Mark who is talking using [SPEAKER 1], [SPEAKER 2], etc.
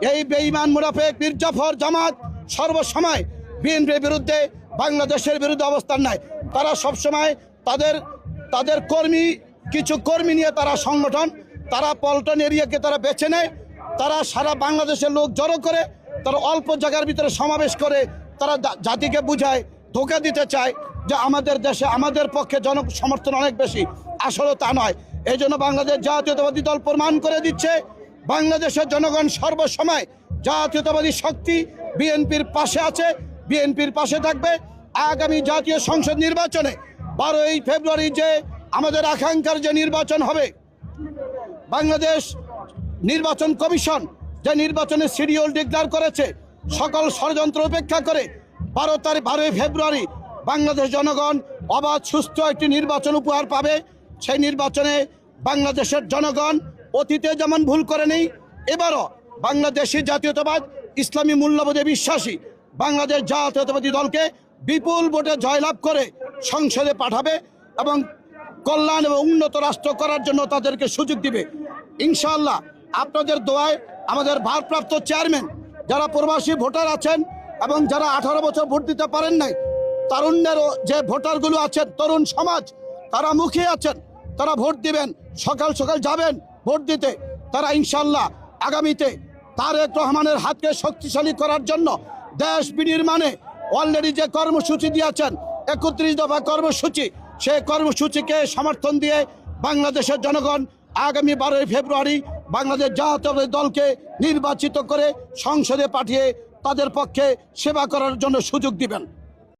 [SPEAKER 1] এই বেঈমান মুনাফিক মীর জাফর জামাত সর্বসময় বিএনপির বিরুদ্ধে, বাংলাদেশের বিরুদ্ধে অবস্থান নেয়। তারা সবসময় তাদের কিছু কর্মী নিয়ে তারা সংগঠন, তারা পল্টন এরিয়াকে তারা বেছে নেয়। তারা সারা বাংলাদেশের লোক জড়ো করে, তারা অল্প জায়গার ভিতরে সমাবেশ করে তারা জাতিকে বুঝায়, ধোঁকা দিতে চায় যে আমাদের দেশে আমাদের পক্ষে জনসমর্থন অনেক বেশি। আসলে তা নয়। এই জন্য বাংলাদেশ জাতীয়তাবাদী দল প্রমাণ করে দিচ্ছে বাংলাদেশের জনগণ সর্বসময় জাতীয়তাবাদী শক্তি বিএনপির পাশে আছে, বিএনপির পাশে থাকবে। আগামী জাতীয় সংসদ নির্বাচনে 12ই ফেব্রুয়ারি যে আমাদের আকাঙ্ক্ষার যে নির্বাচন হবে, বাংলাদেশ নির্বাচন কমিশন যে নির্বাচনের শিডিউল ডিক্লেয়ার করেছে, সকল ষড়যন্ত্র উপেক্ষা করে 12ই ফেব্রুয়ারি বাংলাদেশ জনগণ অবাধ সুস্থ একটি নির্বাচন উপহার পাবে। সেই নির্বাচনে বাংলাদেশের জনগণ অতীতে যেমন ভুল করেনি, এবারও বাংলাদেশি জাতীয়তাবাদ ইসলামী মূল্যবোধে বিশ্বাসী বাংলাদেশ জাতীয়তাবাদী দলকে বিপুল ভোটে জয়লাভ করে সংসদে পাঠাবে এবং কল্যাণ এবং উন্নত রাষ্ট্র করার জন্য তাদেরকে সুযোগ দিবে ইনশাআল্লাহ। আপনাদের দোয়ায় আমাদের ভারপ্রাপ্ত চেয়ারম্যান, যারা প্রবাসী ভোটার আছেন এবং যারা 18 বছর ভোট দিতে পারেন নাই, তারুণ্যের যে ভোটারগুলো আছেন, তরুণ সমাজ, তারা মুখিয়ে আছেন, তারা ভোট দিবেন, সকাল সকাল যাবেন ভোট দিতে। তারা ইনশাআল্লাহ আগামীতে তারেক রহমানের হাতকে শক্তিশালী করার জন্য দেশ বিনির্মাণে অলরেডি যে কর্মসূচি দিয়েছেন 31 দফা কর্মসূচি, সেই কর্মসূচিকে সমর্থন দিয়ে বাংলাদেশের জনগণ আগামী 12ই ফেব্রুয়ারি বাংলাদেশ জাতীয়তাবাদী দলকে নির্বাচিত করে সংসদে পাঠিয়ে তাদের পক্ষে সেবা করার জন্য সুযোগ দিবেন।